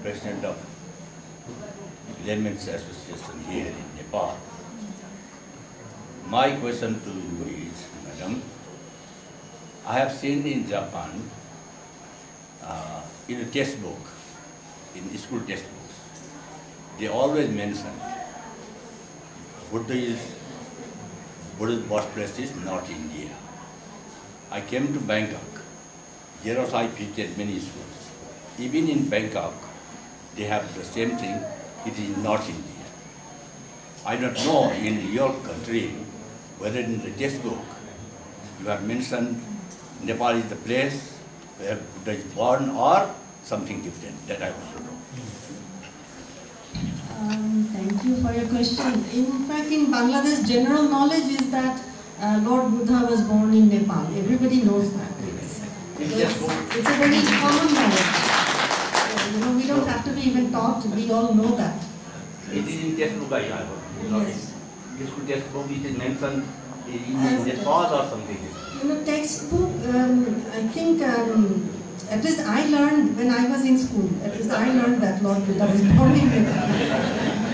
president of Laymen's Association here in Nepal. My question to you is, Madam, I have seen in Japan, in a textbook, in school textbooks, they always mention Buddha's birthplace is not India. I came to Bangkok. There also I visited many schools. Even in Bangkok, they have the same thing. It is not India. I don't know in your country whether in the textbook you have mentioned Nepal is the place where Buddha is born or something different. That I want to know. Thank you for your question. In fact, in Bangladesh, general knowledge is that Lord Buddha was born in Nepal. Everybody knows that. It's a very common knowledge. We don't have to be even taught. We all know that. It is in textbook I have. Yes. This textbook it is mentioned in Nepal or something. In the textbook, I think at least I learned when I was in school. At least I learned that Lord Buddha was born in Nepal.